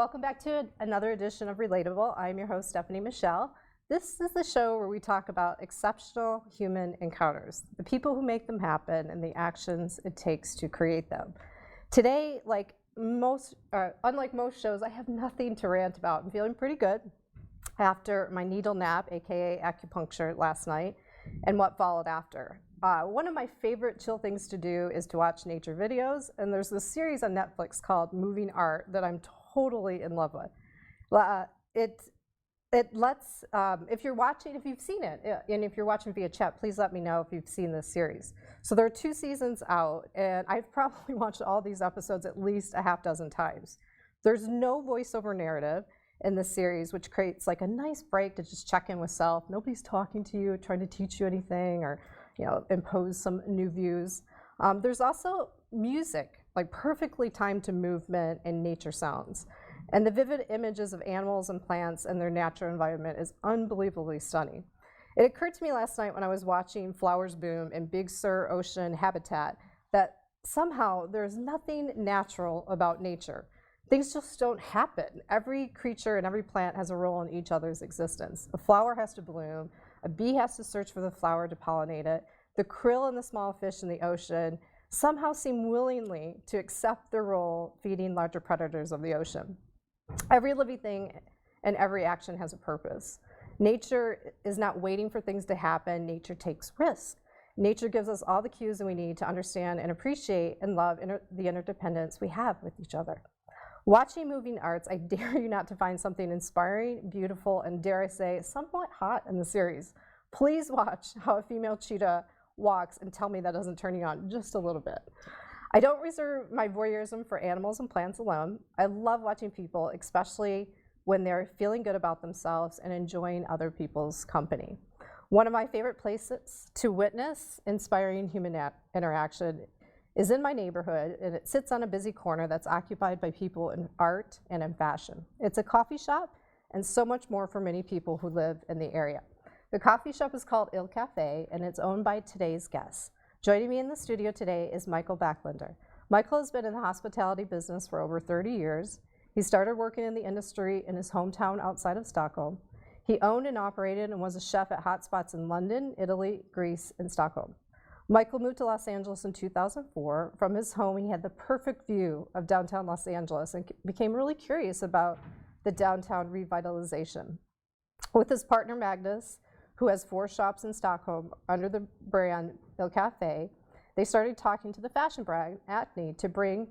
Welcome back to another edition of Relatable. I'm your host, Stephanie Michelle. This is the show where we talk about exceptional human encounters, the people who make them happen and the actions it takes to create them. Today, unlike most shows, I have nothing to rant about. I'm feeling pretty good after my needle nap, aka acupuncture, last night, and what followed after. One of my favorite chill things to do is to watch nature videos, and there's this series on Netflix called Moving Art that I'm totally in love with. It lets, if you've seen it, and if you're watching via chat, please let me know if you've seen this series. So there are 2 seasons out, and I've probably watched all these episodes at least a half dozen times. There's no voiceover narrative in the series, which creates like a nice break to just check in with self. Nobody's talking to you, trying to teach you anything, or impose some new views. There's also music, like perfectly timed to movement and nature sounds. And the vivid images of animals and plants and their natural environment is unbelievably stunning. It occurred to me last night when I was watching flowers bloom in Big Sur ocean habitat that somehow there's nothing natural about nature. Things just don't happen. Every creature and every plant has a role in each other's existence. A flower has to bloom, a bee has to search for the flower to pollinate it. The krill and the small fish in the ocean somehow seem willingly to accept their role feeding larger predators of the ocean. Every living thing and every action has a purpose. Nature is not waiting for things to happen. Nature takes risks. Nature gives us all the cues that we need to understand and appreciate and love the interdependence we have with each other. Watching moving arts, I dare you not to find something inspiring, beautiful, and dare I say, somewhat hot in the series. Please watch how a female cheetah walks and tell me that doesn't turn you on just a little bit. I don't reserve my voyeurism for animals and plants alone. I love watching people, especially when they're feeling good about themselves and enjoying other people's company. One of my favorite places to witness inspiring human interaction is in my neighborhood, and it sits on a busy corner that's occupied by people in art and in fashion. It's a coffee shop and so much more for many people who live in the area. The coffee shop is called ilCaffè, and it's owned by today's guests. Joining me in the studio today is Michael Backlander. Michael has been in the hospitality business for over 30 years. He started working in the industry in his hometown outside of Stockholm. He owned and operated and was a chef at hotspots in London, Italy, Greece, and Stockholm. Michael moved to Los Angeles in 2004. From his home, he had the perfect view of downtown Los Angeles and became really curious about the downtown revitalization. With his partner, Magnus, who has 4 shops in Stockholm under the brand ilCaffè, they started talking to the fashion brand ACNE to bring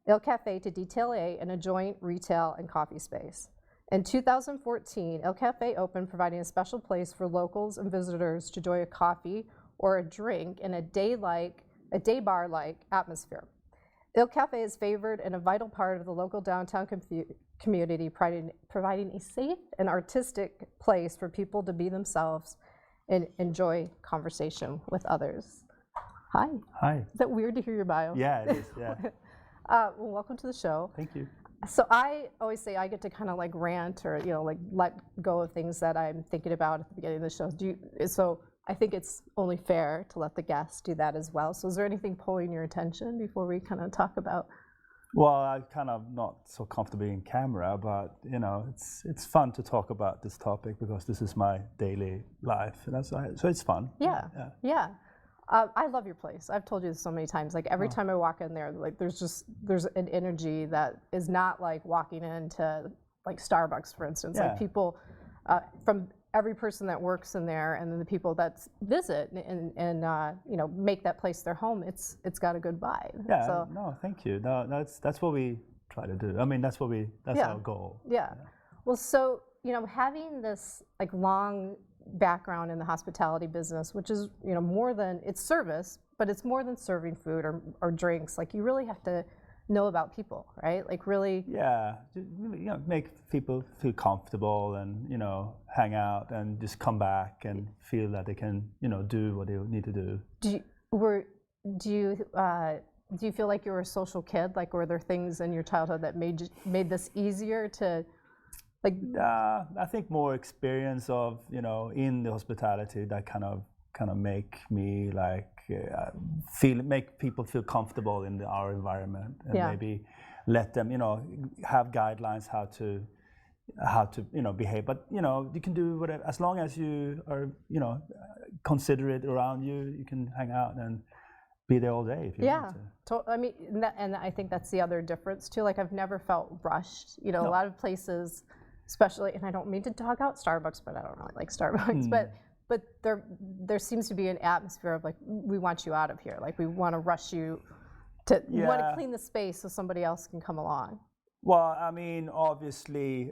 ilCaffè to DLTA in a joint retail and coffee space. In 2014, ilCaffè opened, providing a special place for locals and visitors to enjoy a coffee or a drink in a day bar-like atmosphere. ilCaffè is favored and a vital part of the local downtown community, providing a safe and artistic place for people to be themselves and enjoy conversation with others. Hi. Hi. Is that weird to hear your bio? Yeah, it is, yeah. Well, welcome to the show. Thank you. So I always say I get to kind of like rant or let go of things that I'm thinking about at the beginning of the show. So I think it's only fair to let the guests do that as well. So is there anything pulling your attention before we kind of talk about? Well, I'm kind of not so comfortable in camera, but it's fun to talk about this topic because this is my daily life, and so it's fun. Yeah. I love your place. I've told you this so many times. Like every time I walk in there, like there's an energy that is not like walking into like Starbucks, for instance. Yeah. Like people from every person that works in there, and then the people that visit and make that place their home. It's got a good vibe. Yeah. So, no, thank you. No, that's what we try to do. I mean, that's our goal. Yeah. Well, so having this like long background in the hospitality business, which is more than it's service, but it's more than serving food or drinks. Like you really have to know about people, right? Like really. Yeah, make people feel comfortable and hang out and just come back and feel that they can do what they need to do. Do you feel like you were a social kid? Like were there things in your childhood that made this easier to? Like, I think more experience of in the hospitality that kind of make me like make people feel comfortable in our environment, and maybe let them, have guidelines how to behave. But you can do whatever as long as you are considerate around you. You can hang out and be there all day if you want to. I mean, and I think that's the other difference too. Like I've never felt rushed. A lot of places, especially, and I don't mean to dog out Starbucks, but I don't really like Starbucks. But there seems to be an atmosphere of like, we want you out of here. Like we want to rush you to want to clean the space so somebody else can come along. Well, I mean, obviously,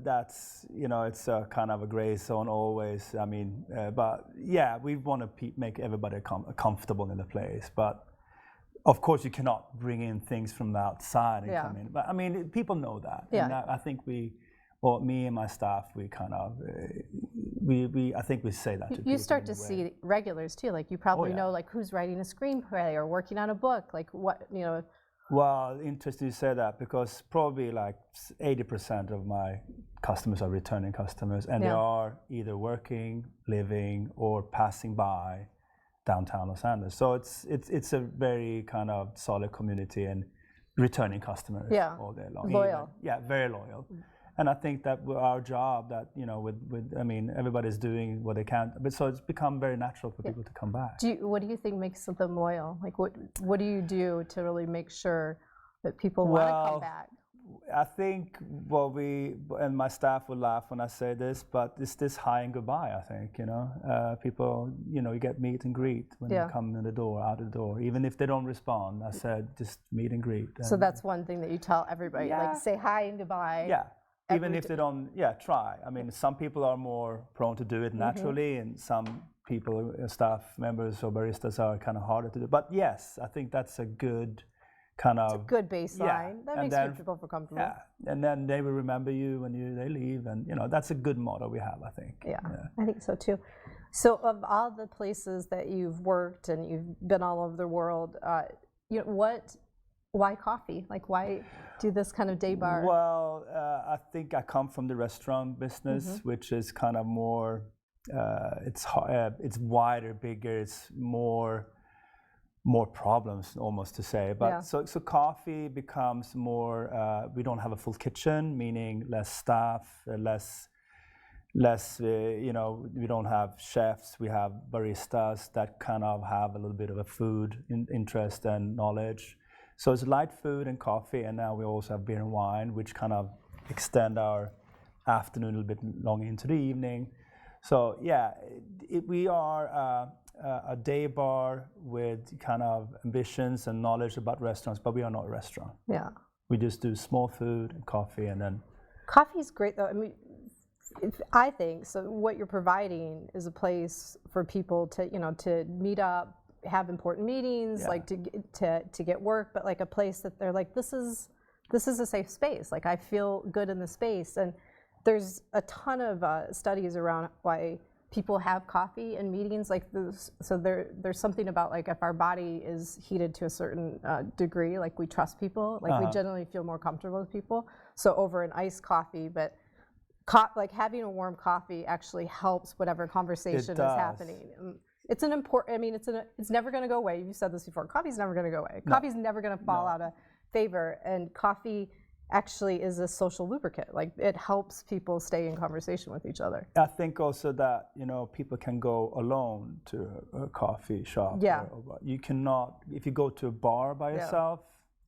that's, it's a kind of a gray zone always. I mean, but yeah, we want to make everybody comfortable in the place. But of course, you cannot bring in things from the outside and come in. But I mean, people know that. Yeah. And I think me and my staff, we kind of, I think we say that to people. You start to see regulars too. Like you probably know like who's writing a screenplay or working on a book. Like what, Well, interesting you say that because probably like 80% of my customers are returning customers, and they are either working, living, or passing by downtown Los Angeles. So it's a very kind of solid community and returning customers all day long. Loyal. Very loyal. And I think that our job, that I mean, everybody's doing what they can, but so it's become very natural for people to come back. What do you think makes them loyal? Like, what do you do to really make sure that people want to come back? I think we and my staff will laugh when I say this, but it's this hi and goodbye. I think people, you get meet and greet when you come in the door, out the door, even if they don't respond. I said just meet and greet. So that's one thing that you tell everybody, like say hi and goodbye. Yeah. Even if they don't, try. I mean, some people are more prone to do it naturally, and some people, staff members or baristas, are kind of harder to do. But yes, I think that's a good kind of... It's a good baseline. That makes people feel comfortable. Yeah, and then they will remember you when they leave, and that's a good motto we have, I think. Yeah, I think so too. So of all the places that you've worked and you've been all over the world, why coffee? Like, why do this kind of day bar? Well, I think I come from the restaurant business, which is kind of more, it's wider, bigger, it's more problems almost to say. But so coffee becomes more, we don't have a full kitchen, meaning less staff, less, we don't have chefs, we have baristas that kind of have a little bit of a food interest and knowledge. So it's light food and coffee, and now we also have beer and wine, which kind of extend our afternoon a little bit longer into the evening. So we are a day bar with kind of ambitions and knowledge about restaurants, but we are not a restaurant. Yeah. We just do small food and coffee, and then... Coffee is great, though. I mean, I think, so what you're providing is a place for people to, to meet up, have important meetings, like to get work, but like a place that they're like, this is a safe space. Like I feel good in the space. And there's a ton of studies around why people have coffee in meetings like this. So there's something about like if our body is heated to a certain degree, like we trust people, like we generally feel more comfortable with people. So over an iced coffee, but like having a warm coffee actually helps whatever conversation is happening. It's an important, I mean, it's never going to go away. You've said this before. Coffee's never going to go away. No. Coffee's never going to fall out of favor. And coffee actually is a social lubricant. Like it helps people stay in conversation with each other. I think also that, people can go alone to a coffee shop. Yeah. You cannot, if you go to a bar by yourself,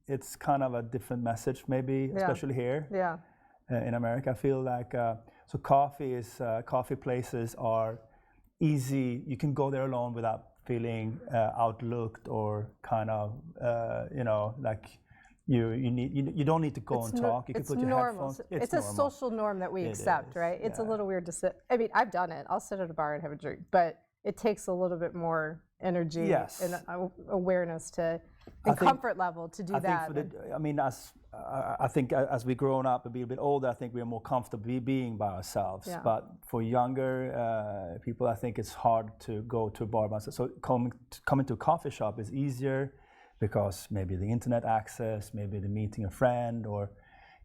it's kind of a different message maybe, especially here. Yeah. In America, I feel like, so coffee places are easy. You can go there alone without feeling outlooked or kind of like you don't need to go and talk. You can put your headphones. It's a social norm that we accept, right? It's a little weird to sit. I mean, I've done it. I'll sit at a bar and have a drink, but it takes a little bit more energy and awareness and comfort level to do that. I think as we grown up and be a bit older, I think we are more comfortable being by ourselves. Yeah. But for younger people, I think it's hard to go to a bar by themselves. So coming to a coffee shop is easier because maybe the internet access, maybe the meeting a friend, or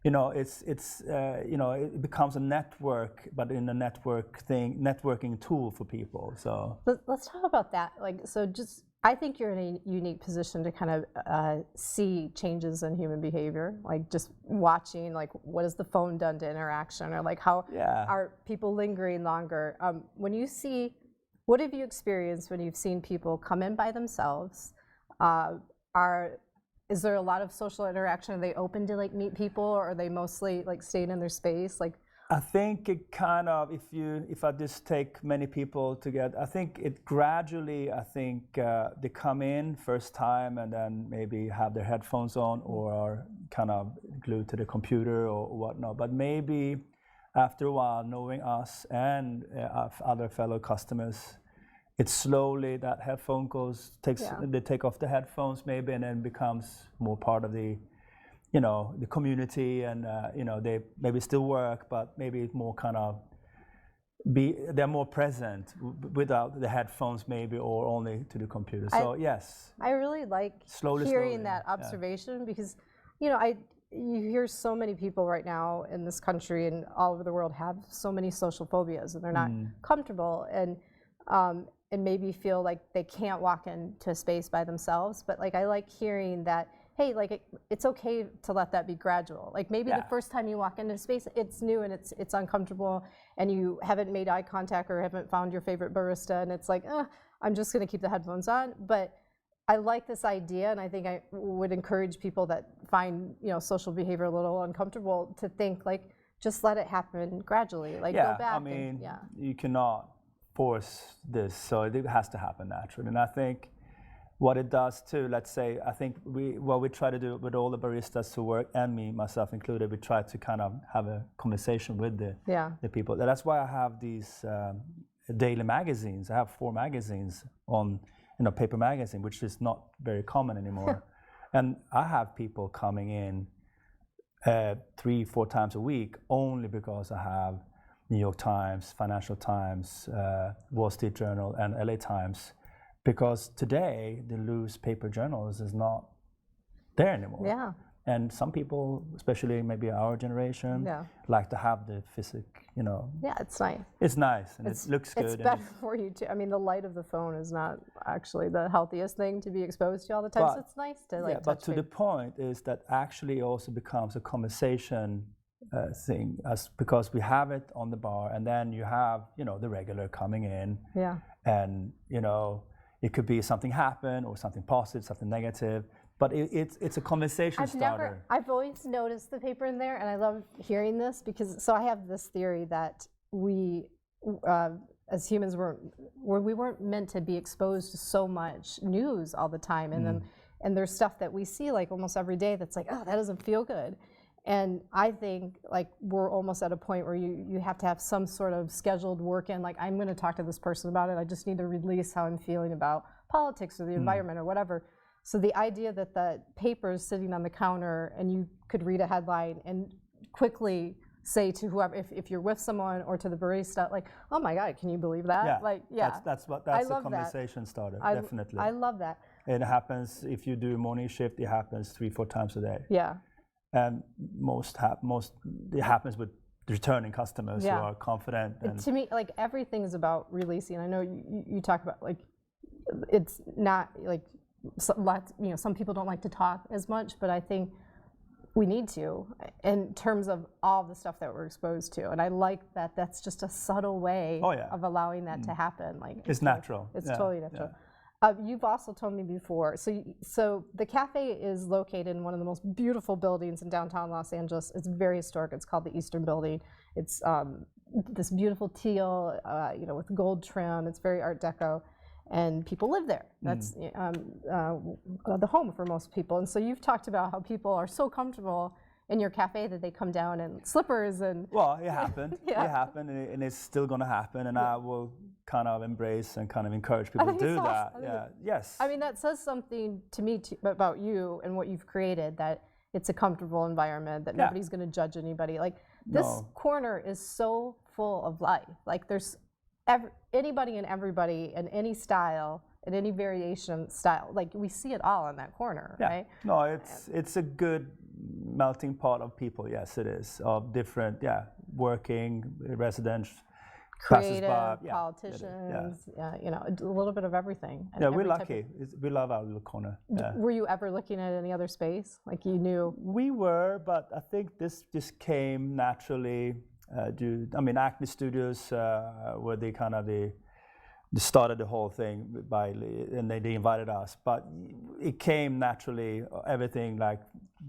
it becomes a network, but in a networking tool for people. So let's talk about that. Like, so just I think you're in a unique position to kind of see changes in human behavior, like just watching, like what has the phone done to interaction, or like how are people lingering longer. When you see, what have you experienced when you've seen people come in by themselves? Is there a lot of social interaction? Are they open to like meet people, or are they mostly like staying in their space? Like, I think it kind of, if I just take many people together, I think it gradually, I think they come in first time and then maybe have their headphones on or are kind of glued to the computer or whatnot. But maybe after a while, knowing us and other fellow customers, it's slowly that headphone they take off the headphones maybe, and then becomes more part of the the community, and they maybe still work, but maybe more kind of they're more present without the headphones maybe, or only to the computer. So yes, I really like hearing that observation, because you hear so many people right now in this country and all over the world have so many social phobias, and they're not comfortable, and maybe feel like they can't walk into a space by themselves. But like, I like hearing that, hey, like it's okay to let that be gradual. Like maybe the first time you walk into a space, it's new and it's uncomfortable, and you haven't made eye contact or haven't found your favorite barista, and it's like, I'm just gonna keep the headphones on. But I like this idea, and I think I would encourage people that find social behavior a little uncomfortable to think like, just let it happen gradually. Like go back. I mean, you cannot force this, so it has to happen naturally. And I think what it does too, let's say, I think what we try to do with all the baristas who work, and me, myself included, we try to kind of have a conversation with the people. That's why I have these daily magazines. I have 4 magazines on, paper magazine, which is not very common anymore. And I have people coming in 3-4 times a week only because I have New York Times, Financial Times, Wall Street Journal, and LA Times. Because today, the loose paper journals is not there anymore. Yeah. And some people, especially maybe our generation, like to have the Yeah, it's nice. It's nice, and it looks good. It's better for you too. I mean, the light of the phone is not actually the healthiest thing to be exposed to all the time, so it's nice to like touch but to the point is that actually also becomes a conversation thing, because we have it on the bar, and then you have, the regular coming in. Yeah. And, it could be something happen or something positive, something negative, but it's a conversation starter. I've always noticed the paper in there, and I love hearing this, because I have this theory that we, as humans, we weren't meant to be exposed to so much news all the time, and there's stuff that we see like almost every day that's like, oh, that doesn't feel good. And I think like we're almost at a point where you have to have some sort of scheduled work in, like, I'm going to talk to this person about it. I just need to release how I'm feeling about politics or the environment or whatever. So the idea that the paper is sitting on the counter and you could read a headline and quickly say to whoever, if you're with someone or to the barista, like, oh my God, can you believe that? Yeah, like, that's a conversation starter, definitely. I love that. It happens if you do morning shift. It happens 3-4 times a day. Yeah. And it happens with returning customers who are confident. And to me, like, everything is about releasing. I know you talk about, like, it's not like some people don't like to talk as much, but I think we need to, in terms of all the stuff that we're exposed to. And I like that that's just a subtle way of allowing that to happen. Like, it's natural. It's totally natural. Yeah. You've also told me before, so the cafe is located in one of the most beautiful buildings in downtown Los Angeles. It's very historic. It's called the Eastern Building. It's this beautiful teal, with gold trim. It's very Art Deco, and people live there. That's the home for most people. And so you've talked about how people are so comfortable in your cafe that they come down in slippers and. Well, it happened. It happened, and it's still going to happen. And I will kind of embrace and kind of encourage people to do that. Yes. I mean, that says something to me about you and what you've created, that it's a comfortable environment, that nobody's going to judge anybody. Like, this corner is so full of life. Like, there's anybody and everybody in any style, in any variation style. Like, we see it all in that corner, right? No, it's a good melting pot of people. Yes, it is, of different, working, residential, creative, by, politicians, you know, a little bit of everything. And yeah, we're lucky. We love our little corner. Were you ever looking at any other space? Like you knew? We were, but I think this just came naturally. I mean, ACNE Studios were the kind of they started the whole thing and they invited us, but it came naturally. Everything like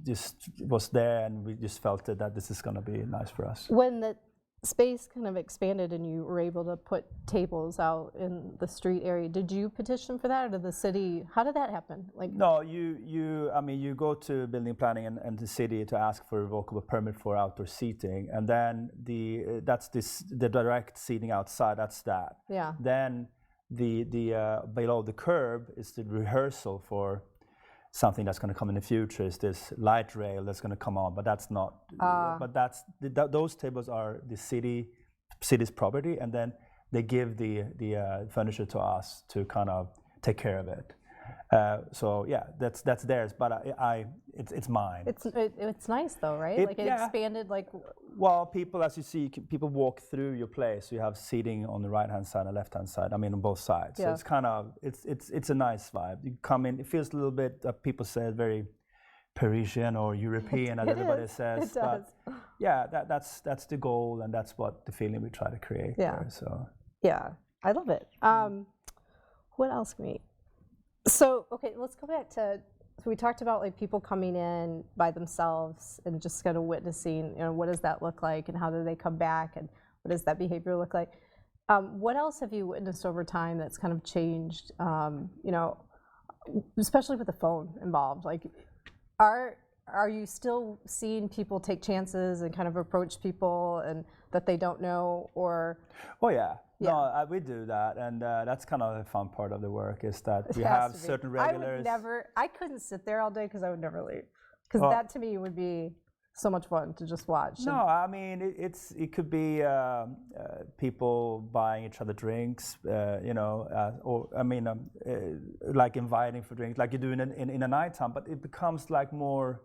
just was there, and we just felt that this is going to be nice for us. When the space kind of expanded and you were able to put tables out in the street area, did you petition for that, or did the city? How did that happen? Like no, I mean, you go to building planning and the city to ask for a revocable permit for outdoor seating, and then the direct seating outside. That's that. Yeah. Then the below the curb is the rehearsal for something that's going to come in the future. Is this light rail that's going to come on? But that's not. But that's those tables are the city's property, and then they give the furniture to us to kind of take care of it. So yeah, that's theirs, but it's mine. It's nice though, right? It expanded like. Well, people, as you see, people walk through your place. You have seating on the right-hand side and left-hand side. I mean, on both sides. Yeah. So it's kind of it's a nice vibe. You come in, it feels a little bit. People say very Parisian or European, as everybody says. It does. But yeah, that's the goal, and that's what the feeling we try to create. Yeah. There, so yeah, I love it. What else can we? So okay, let's go back to. So we talked about like people coming in by themselves and just kind of witnessing, you know, what does that look like and how do they come back and what does that behavior look like? What else have you witnessed over time that's kind of changed, you know, especially with the phone involved? Like, are you still seeing people take chances and kind of approach people and that they don't know, or? Oh yeah. No, we do that, and that's kind of the fun part of the work is that we have certain regulars. I couldn't sit there all day because I would never leave. Because that to me would be so much fun to just watch. No, I mean it could be people buying each other drinks, you know, or I mean like inviting for drinks, like you do in a nighttime, but it becomes like more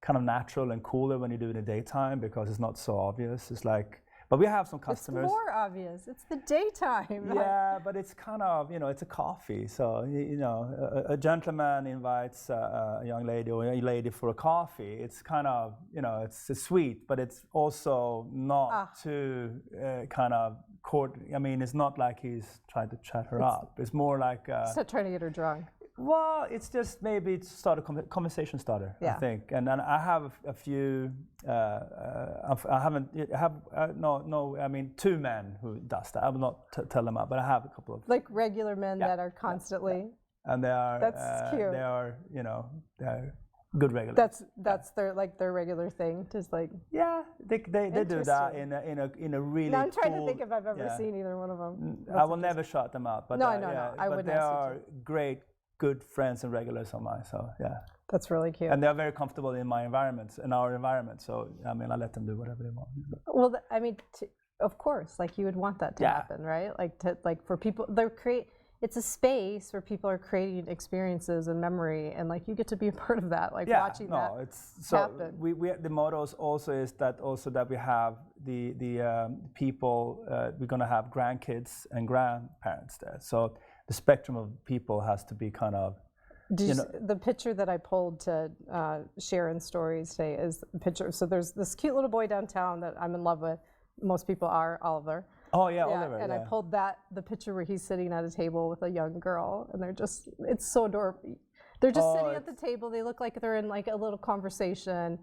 kind of natural and cooler when you do it in the daytime because it's not so obvious. It's like. But we have some customers. It's more obvious. It's the daytime. Yeah, but it's kind of, you know, it's a coffee. So, you know, a gentleman invites a young lady or a lady for a coffee. It's kind of, you know, it's sweet, but it's also not too kind of I mean, it's not like he's trying to chat her up. It's more like. It's not trying to get her drunk. Well, it's just maybe to start a conversation starter, I think. And then I have a few. I mean, 2 men who does that. I will not tell them out, but I have a couple of like regular men that are constantly. Yeah. And they are. That's cute. They are, you know, they're good regulars. That's their regular thing, just like. Yeah, they do that in a really. No, I'm trying cool, to think if I've ever seen either one of them. I will never shut them out. But no, I wouldn't. But they are great. Good friends and regulars of mine, so yeah. That's really cute. And they're very comfortable in our environment. So I mean, I let them do whatever they want. Well, I mean, of course, like you would want that to happen, right? Like for people, it's a space where people are creating experiences and memory, and like you get to be a part of that, like watching that happen. We the motto also is that we have the people. We're gonna have grandkids and grandparents there. So. The spectrum of people has to be kind of. The picture that I pulled to share in stories today is a picture. So there's this cute little boy downtown that I'm in love with. Most people are, Oliver. Oh yeah, Oliver. And I pulled the picture where he's sitting at a table with a young girl, and it's so adorable. They're just sitting at the table. They look like they're in like a little conversation.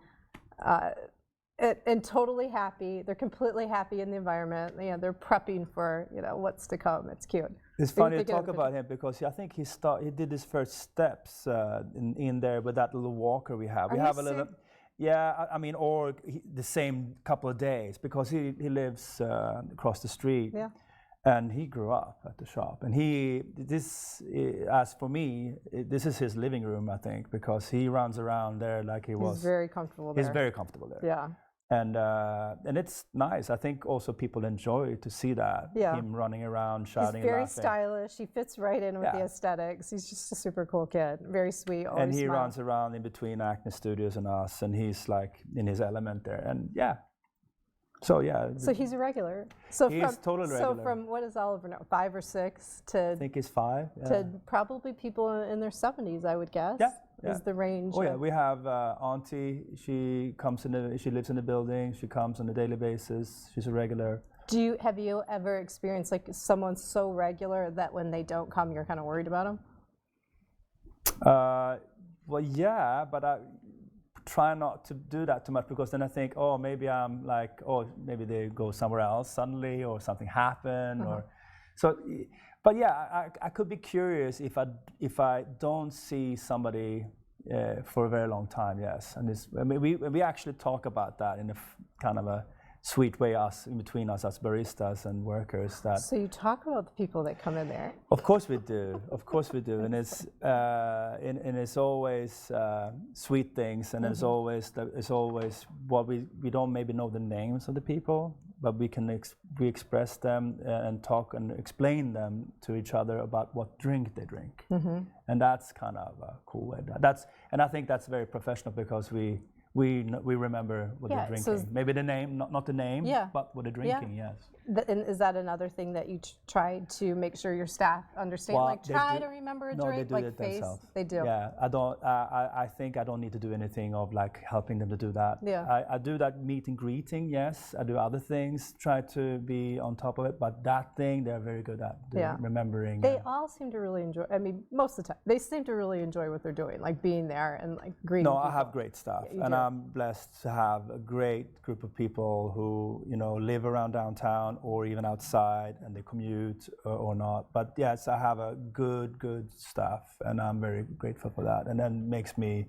And totally happy. They're completely happy in the environment. You know, they're prepping for what's to come. It's cute. It's funny to talk about him because I think he did his first steps in there with that little walker we have. We have a little, I mean, or the same couple of days because he lives across the street. Yeah. And he grew up at the shop, and as for me, this is his living room, I think, because he runs around there like he's very comfortable there. He's very comfortable there. Yeah. And it's nice. I think also people enjoy to see that him running around, shouting, He's very laughing. stylish. He fits right in with the aesthetics. He's just a super cool kid. Very sweet. Always and he smiling. runs around in between ACNE Studios and us, and he's like in his element there. And yeah. So yeah. So he's a regular. So He's totally regular. So from, what does Oliver know, 5 or 6 to? I think he's 5. Yeah. To probably people in their 70s, I would guess. Yeah. Is the range. Oh yeah, we have Auntie. She lives in the building. She comes on a daily basis. She's a regular. Have you ever experienced like someone so regular that when they don't come, you're kind of worried about them? Well, yeah, but I try not to do that too much because then I think, oh, maybe I'm like, oh, maybe they go somewhere else suddenly or something happened or so. But yeah, I could be curious if I don't see somebody for a very long time. Yes, and we actually talk about that in a kind of a sweet way between us as baristas and workers. That so you talk about the people that come in there. Of course we do. Of course we do, and it's always sweet things, and it's always what we don't maybe know the names of the people, but we can we express them and talk and explain them to each other about what drink they drink, and that's kind of a cool way. And I think that's very professional because we remember what they're drinking. So maybe the name, not the name, but what they're drinking. Yes. And is that another thing that you try to make sure your staff understand? Well, like try to remember a drink, they do like it face. Themselves. They do. Yeah, I don't. I think I don't need to do anything of like helping them to do that. Yeah. I do that meet and greeting. Yes, I do other things. Try to be on top of it, but that thing they're very good at remembering. They all seem to really enjoy. I mean, most of the time they seem to really enjoy what they're doing, like being there and like greeting. No, people. I have great staff, and I'm blessed to have a great group of people who live around downtown or even outside, and they commute or not. But yes, I have a good staff, and I'm very grateful for that. And then makes me,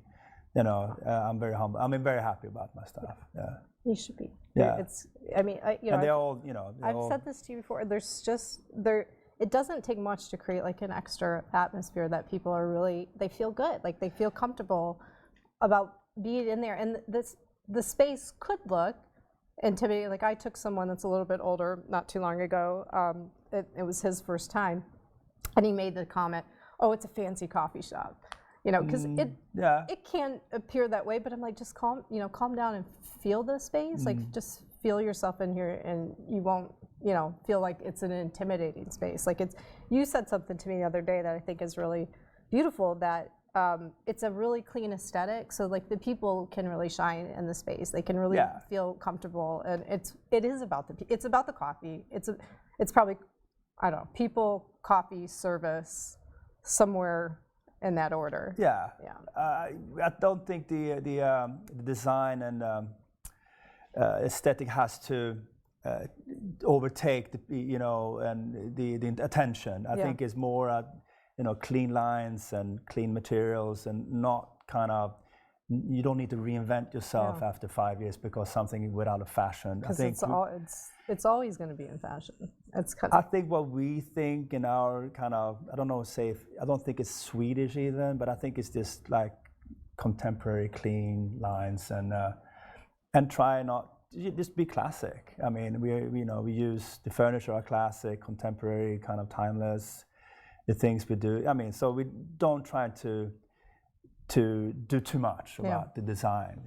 I'm very humble. I'm very happy about my staff. Yeah. You should be. Yeah. And they're all, I've said this to you before. It doesn't take much to create like an extra atmosphere that people are they feel good, like they feel comfortable about being in there. And the space could look intimidating. Like I took someone that's a little bit older not too long ago. It was his first time, and he made the comment, "Oh, it's a fancy coffee shop," because it can appear that way. But I'm like, just calm down and feel the space. Like just feel yourself in here, and you won't, feel like it's an intimidating space. Like you said something to me the other day that I think is really beautiful. That it's a really clean aesthetic, so like the people can really shine in the space. They can really feel comfortable, and it is about the coffee. It's probably, I don't know, people, coffee, service, somewhere in that order. Yeah. I don't think the design and aesthetic has to overtake the attention. I think it's more clean lines and clean materials, and not kind of, you don't need to reinvent yourself after 5 years because something went out of fashion. Because it's always going to be in fashion. I think what we think in our kind of, I don't think it's Swedish either, but I think it's just like contemporary clean lines, and try not, just be classic. I mean, we use the furniture are classic, contemporary, kind of timeless. The things we do. I mean, so we don't try to do too much about the design.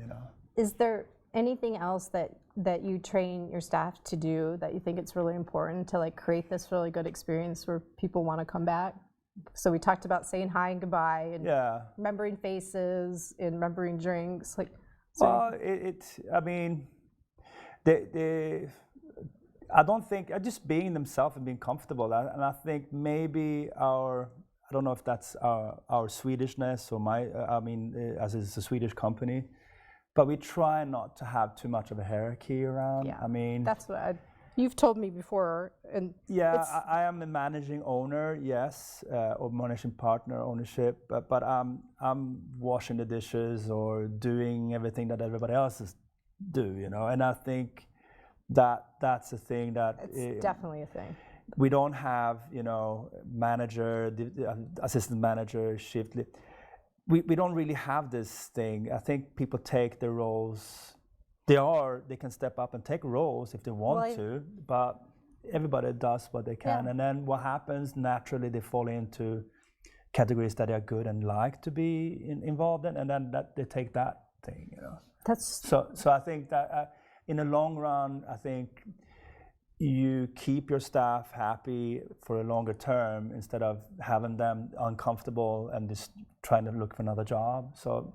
Is there anything else that you train your staff to do that you think it's really important to like create this really good experience where people want to come back? So we talked about saying hi and goodbye, and remembering faces and remembering drinks. Like, I mean, I don't think, just being themselves and being comfortable, and I think maybe I don't know if that's our Swedishness or as it's a Swedish company, but we try not to have too much of a hierarchy around. Yeah, I mean, that's what you've told me before. And I am a managing owner, yes, or managing partner ownership, but I'm washing the dishes or doing everything that everybody else do, and I think that's a thing that it's definitely a thing. We don't have manager, assistant manager, shift. We don't really have this thing. I think people take their roles. They can step up and take roles if they want to, but everybody does what they can. And then what happens naturally, they fall into categories that they are good and like to be involved in, and then they take that thing. That's so I think that. in the long run, I think you keep your staff happy for a longer term instead of having them uncomfortable and just trying to look for another job. So,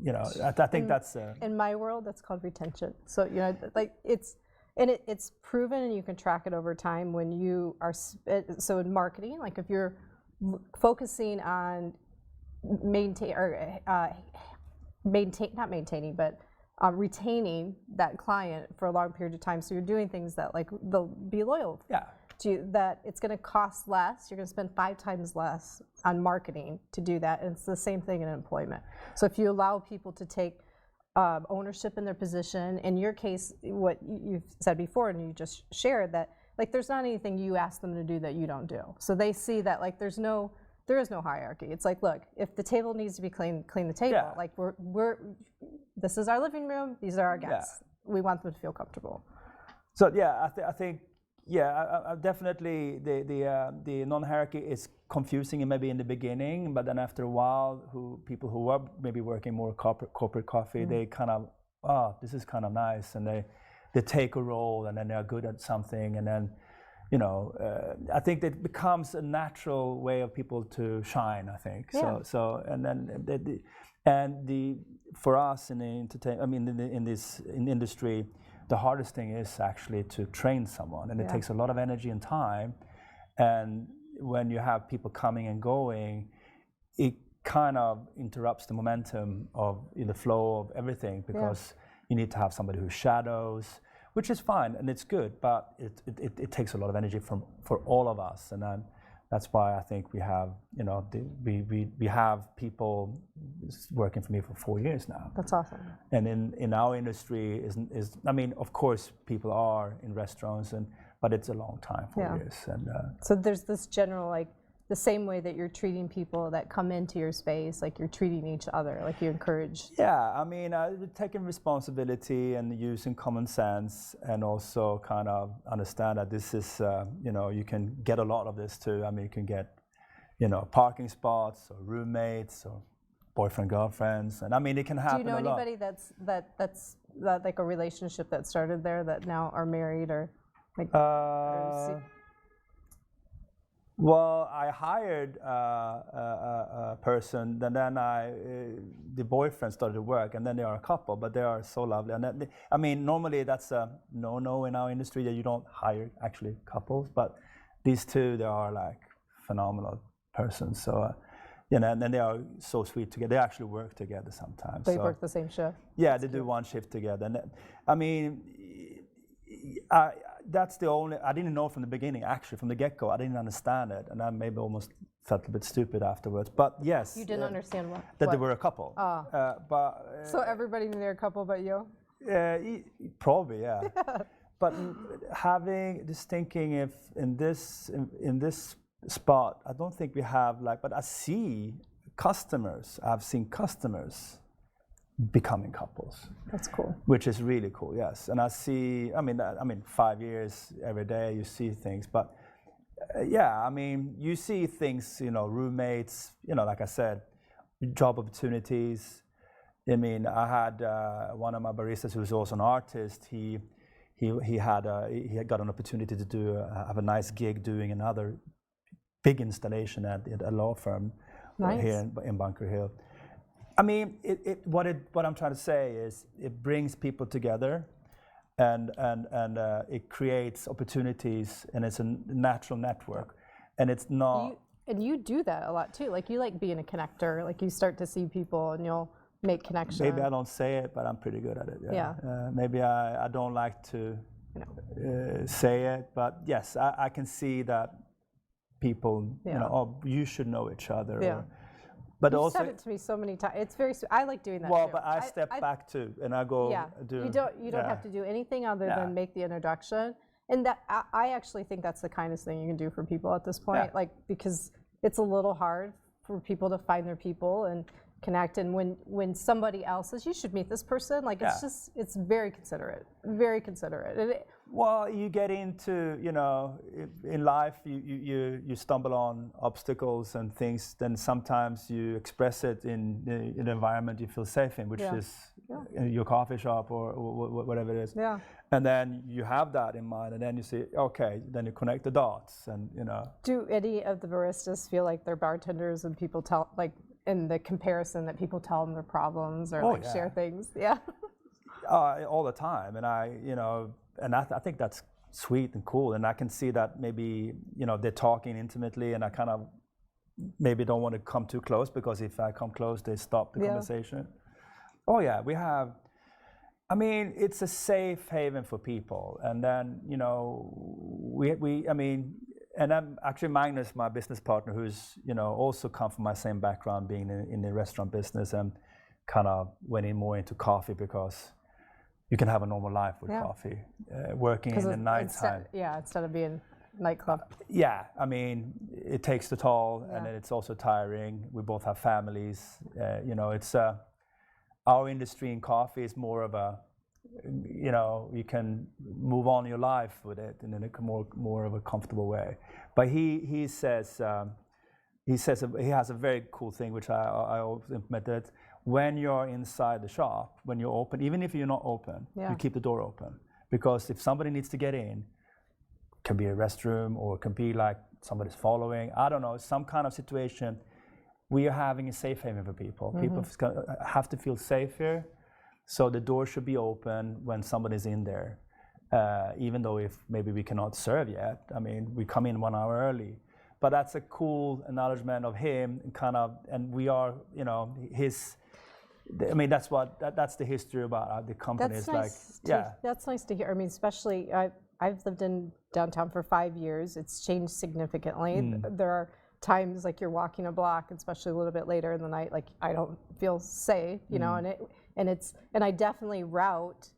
you know, I think that's in my world, that's called retention. So, you know, like it's proven, and you can track it over time when you are. So in marketing, like if you're focusing on retaining that client for a long period of time. So you're doing things that like they'll be loyal to you, that it's going to cost less. You're going to spend 5 times less on marketing to do that. And it's the same thing in employment. So if you allow people to take ownership in their position, in your case, what you've said before, and you just shared that, like there's not anything you ask them to do that you don't do. So they see that like there is no hierarchy. It's like, look, if the table needs to be clean the table. Yeah. Like this is our living room. These are our guests. We want them to feel comfortable. So yeah, I think definitely the non-hierarchy is confusing maybe in the beginning, but then after a while, people who are maybe working more corporate coffee, they kind of, this is kind of nice, and they take a role, and then they're good at something, and then, you know, I think that becomes a natural way of people to shine. I think so, and then for us in the in this industry, the hardest thing is actually to train someone, and it takes a lot of energy and time. And when you have people coming and going, it kind of interrupts the momentum of the flow of everything, because you need to have somebody who shadows, which is fine and it's good, but it takes a lot of energy for all of us. And then that's why I think we have, you know, we have people working for me for 4 years now. That's awesome. And in our industry, I mean, of course, people are in restaurants, but it's a long time, 4 years. And so there's this general, like, the same way that you're treating people that come into your space, like you're treating each other, like you encourage. Yeah, I mean, taking responsibility and using common sense, and also kind of understand that this is, you know, you can get a lot of this too. I mean, you can get, you know, parking spots or roommates or boyfriend, girlfriends, and I mean, it can happen. Do you know a anybody lot. that's like a relationship that started there that now are married or like? Well, I hired a person, and then the boyfriend started to work, and then they are a couple, but they are so lovely. And I mean, normally that's a no-no in our industry, that you don't hire actually couples, but these two, they are like phenomenal persons. So, you know, and then they are so sweet together. They actually work together sometimes. They work the same shift? Yeah, they do one shift together. And I mean, that's the only, I didn't know from the beginning, actually, from the get-go. I didn't understand it, and I maybe almost felt a bit stupid afterwards. But yes. You didn't understand what? That they were a couple. So everybody knew they're a couple but you? Probably, yeah. But having this thinking, if in this spot, I don't think we have but I see customers, I've seen customers becoming couples. That's cool. Which is really cool, yes. And I see, I mean, 5 years every day you see things, but yeah, I mean, you see things, you know, roommates, you know, like I said, job opportunities. I mean, I had one of my baristas who was also an artist. He had got an opportunity to have a nice gig doing another big installation at a law firm here in Bunker Hill. I mean, what I'm trying to say is it brings people together, and it creates opportunities, and it's a natural network, and it's not. And you do that a lot too. Like you like being a connector. Like you start to see people and you'll make connections. Maybe I don't say it, but I'm pretty good at it. Yeah. Maybe I don't like to say it, but yes, I can see that people, you know, you should know each other. Yeah. But you also said it to me so many times. It's very. I like doing that. Well, too. but I step back too, and I go. Yeah. You don't have to do anything other than make the introduction, and that I actually think that's the kindest thing you can do for people at this point. Like, because it's a little hard for people to find their people and connect, and when somebody else says you should meet this person, like it's very considerate, very considerate. Well, you get into, you know, in life, you stumble on obstacles and things. Then sometimes you express it in an environment you feel safe in, which is your coffee shop or whatever it is. Yeah. And then you have that in mind, and then you say, okay, then you connect the dots, and you know. Do any of the baristas feel like they're bartenders and people tell, like, in the comparison that people tell them their problems or share things? Yeah. All the time, and I think that's sweet and cool, and I can see that maybe, you know, they're talking intimately, and I kind of maybe don't want to come too close, because if I come close, they stop the conversation. Oh yeah, we have. I mean, it's a safe haven for people, and then, you know, and I'm actually Magnus, my business partner, who's, you know, also come from my same background, being in the restaurant business, and kind of went in more into coffee because you can have a normal life with coffee, working in the nighttime. Instead of being nightclub. Yeah, I mean, it takes the toll, and then it's also tiring. We both have families. You know, it's our industry in coffee is more of a, you know, you can move on your life with it in a more of a comfortable way. But he says he has a very cool thing which I always implemented. When you're inside the shop, when you're open, even if you're not open, you keep the door open, because if somebody needs to get in, it can be a restroom or it can be like somebody's following. I don't know, some kind of situation. We are having a safe haven for people. People have to feel safe here, so the door should be open when somebody's in there, even though if maybe we cannot serve yet. I mean, we come in 1 hour early, but that's a cool acknowledgement of him, and we are, you know, his. I mean, that's the history about the company. That's nice. That's nice to hear. I mean, especially I've lived in downtown for 5 years. It's changed significantly. There are times like you're walking a block, especially a little bit later in the night, like I don't feel safe, you know, and I definitely route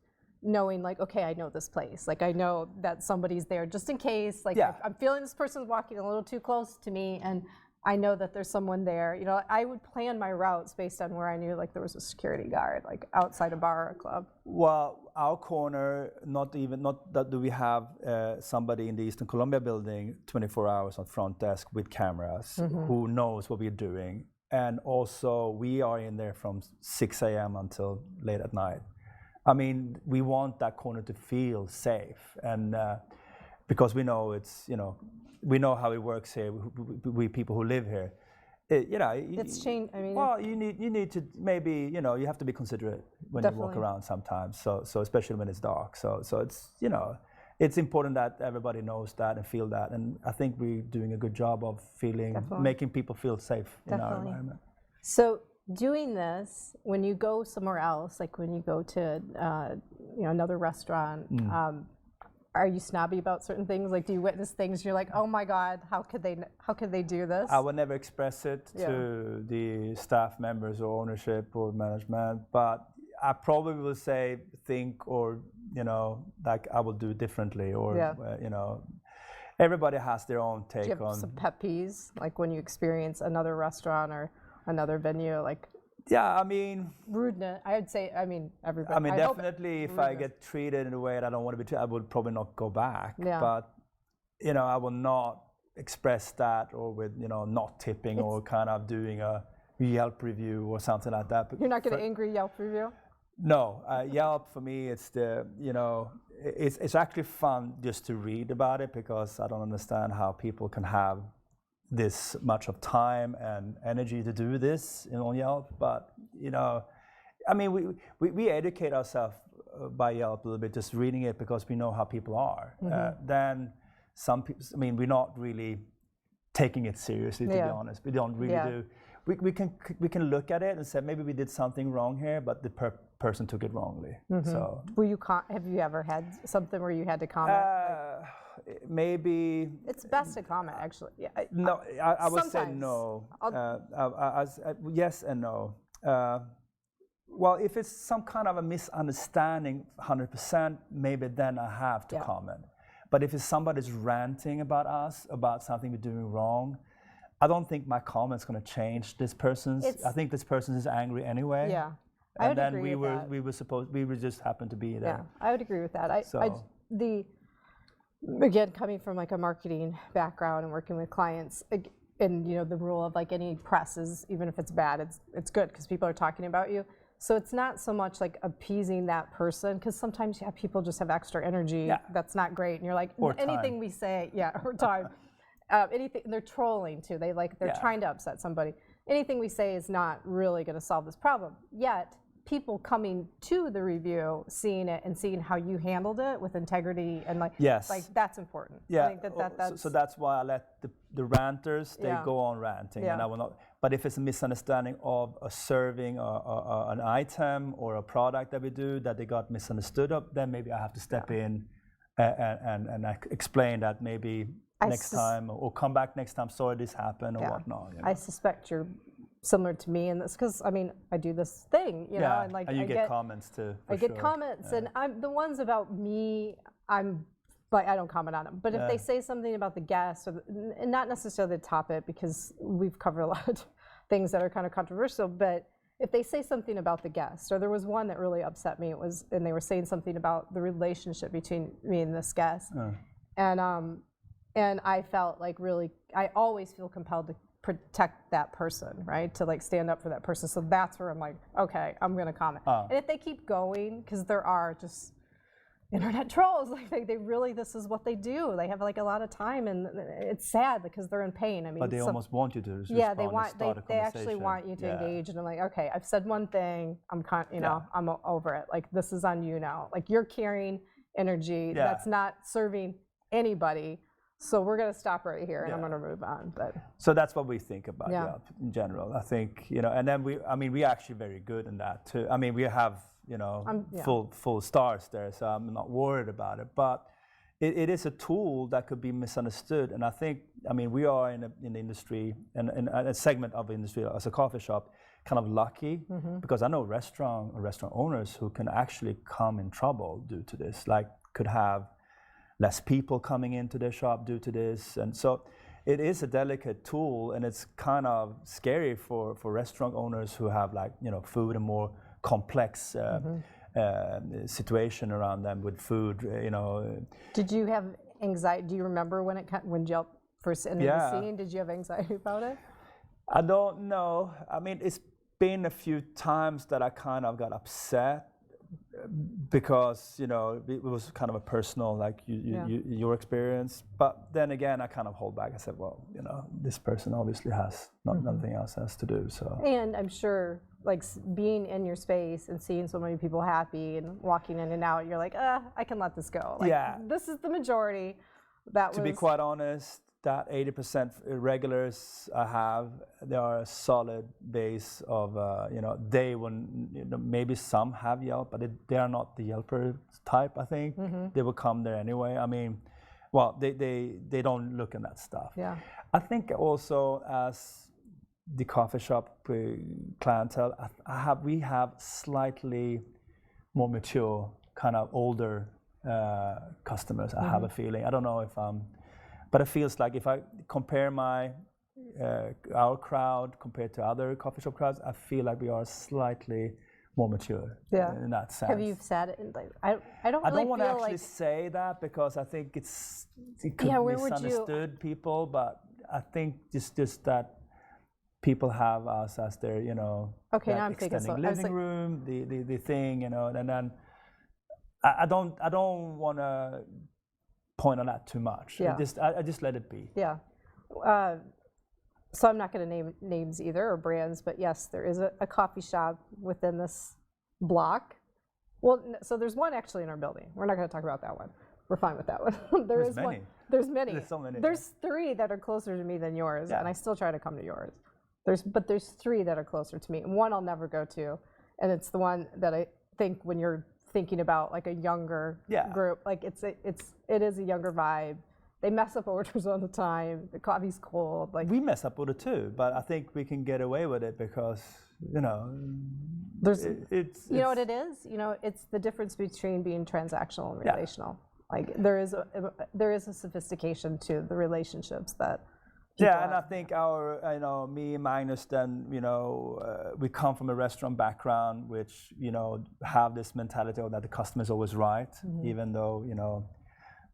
knowing like, okay, I know this place. Like I know that somebody's there just in case, like if I'm feeling this person's walking a little too close to me and I know that there's someone there. You know, I would plan my routes based on where I knew like there was a security guard, like outside a bar or a club. Well, our corner, not that do we have somebody in the Eastern Columbia building 24 hours on front desk with cameras who knows what we're doing. And also we are in there from 6 a.m. until late at night. I mean, we want that corner to feel safe, and because we know it's, you know, we know how it works here. We people who live here, you know. It's changed. I mean, well, you need to maybe, you know, you have to be considerate when you walk around sometimes. So especially when it's dark. So it's, you know, it's important that everybody knows that and feel that. And I think we're doing a good job of making people feel safe in our environment. So doing this, when you go somewhere else, like when you go to you know, another restaurant. Are you snobby about certain things? Like, do you witness things you're like, oh my God, how could they do this? I would never express it to the staff members or ownership or management, but I probably will think, or, you know, like I will do it differently, or you know, everybody has their own take on. Do you have some pet peeves, like when you experience another restaurant or another venue, like? Yeah, I mean, rudeness. I would say. I mean, everybody. I mean, definitely, if I get treated in a way that I don't want to be treated, I would probably not go back. Yeah. But, you know, I will not express that, or with, you know, not tipping or kind of doing a Yelp review or something like that. But you're not going to angry Yelp review? No, Yelp for me, it's the, you know, it's actually fun just to read about it, because I don't understand how people can have this much of time and energy to do this on Yelp. But, you know, I mean, we educate ourselves by Yelp a little bit, just reading it, because we know how people are. Then some people, I mean, we're not really taking it seriously, to be honest. We don't really do. We can look at it and say, maybe we did something wrong here, but the person took it wrongly. So have you ever had something where you had to comment? Maybe it's best to comment, actually. Yeah. No, I would say no. Yes and no. Well, if it's some kind of a misunderstanding, 100%, maybe then I have to comment. But if it's somebody's ranting about us, about something we're doing wrong, I don't think my comment's going to change this person's. I think this person is angry anyway. Yeah, and then we just happened to be there. Yeah, I would agree with that. again, coming from like a marketing background and working with clients, and the rule of like any press is, even if it's bad, it's good because people are talking about you. So it's not so much like appeasing that person, because sometimes people just have extra energy that's not great, and you're like, or anything time. We say, or time, anything. They're trolling too. They're trying to upset somebody. Anything we say is not really going to solve this problem. Yet people coming to the review, seeing it and seeing how you handled it with integrity and like that's important. Yeah. I think that's so that's why I let the ranters go on ranting, and I will not. But if it's a misunderstanding of a serving or an item or a product that we do that they got misunderstood of, then maybe I have to step in and explain that maybe next time, or come back next time. Sorry, this happened or whatnot. I suspect you're similar to me in this, because I mean I do this thing, and like and you get comments too. I get comments, and I'm the ones about me. But I don't comment on them. But if they say something about the guests, and not necessarily the topic, because we've covered a lot of things that are kind of controversial, but if they say something about the guest, or there was one that really upset me, and they were saying something about the relationship between me and this guest, and I felt like really, I always feel compelled to protect that person, right? To like stand up for that person. So that's where I'm like, okay, I'm gonna comment. And if they keep going, because there are just internet trolls, like they really, this is what they do. They have like a lot of time, and it's sad because they're in pain. I mean, but they almost want you to respond. Yeah, they actually want you to engage, and I'm like, okay, I've said one thing, I'm I'm over it. Like, this is on you now. Like, you're carrying energy that's not serving anybody. So we're gonna stop right here, and I'm gonna move on. But so that's what we think about in general. I think, and then we're actually very good in that too. I mean, we have full stars there, so I'm not worried about it. But it is a tool that could be misunderstood, and I think, we are in the industry, and a segment of the industry as a coffee shop, kind of lucky, because I know restaurant owners who can actually come in trouble due to this, like could have less people coming into their shop due to this. And so it is a delicate tool, and it's kind of scary for restaurant owners who have food and more complex situation around them with food. Did you have anxiety? Do you remember when Jill first entered the scene? Did you have anxiety about it? I don't know. It's been a few times that I kind of got upset, because it was kind of a personal, like your experience. But then again, I kind of hold back. I said, well, this person obviously has nothing else has to do. So, and I'm sure, like, being in your space and seeing so many people happy and walking in and out, you're like, I can let this go. Like, this is the majority. To be quite honest, that 80% regulars I have, they are a solid base of, they will, maybe some have Yelp, but they are not the Yelper type, I think. They will come there anyway. They don't look at that stuff. Yeah. I think also, as the coffee shop clientele, we have slightly more mature, kind of older customers, I have a feeling. I don't know if but it feels like if I compare our crowd compared to other coffee shop crowds, I feel like we are slightly more mature in that sense. Have you said it? I don't want to actually say that, because I think it could misunderstood people, but I think just that people have us as their, now I'm extending living room, the thing, and then I don't want to point on that too much. I just let it be. Yeah. So I'm not going to name names either, or brands, but yes, there is a coffee shop within this block. Well, so there's one actually in our building. We're not going to talk about that one. We're fine with that one. There's many. One. There's many. There's so many. There's 3 that are closer to me than yours, and I still try to come to yours. There's 3 that are closer to me, and one I'll never go to, and it's the one that I think when you're thinking about like a younger group, like it is a younger vibe. They mess up orders all the time. The coffee's cold. Like, we mess up order too, but I think we can get away with it because there's you know what it is. It's the difference between being transactional and relational. Like, there is a sophistication to the relationships that. And I think me and Magnus, then, we come from a restaurant background, which, have this mentality of that the customer is always right, even though,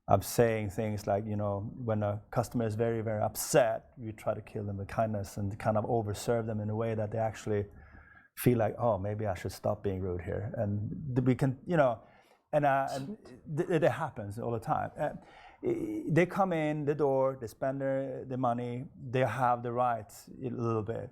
I'm saying things like, when a customer is very, very upset, we try to kill them with kindness and kind of overserve them in a way that they actually feel like, oh, maybe I should stop being rude here. And we can, and it happens all the time. They come in the door, they spend their money, they have the rights a little bit,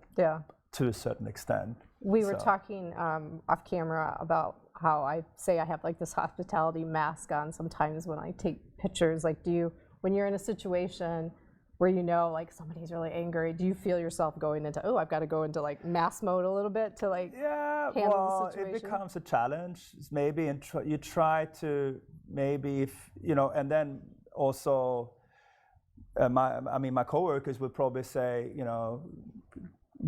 to a certain extent. We were talking off camera about how I say I have like this hospitality mask on sometimes when I take pictures. Like, when you're in a situation where like somebody's really angry, do you feel yourself going into, I've got to go into like mask mode a little bit to like handle the situation? It becomes a challenge maybe, and you try to maybe, and then also my coworkers would probably say,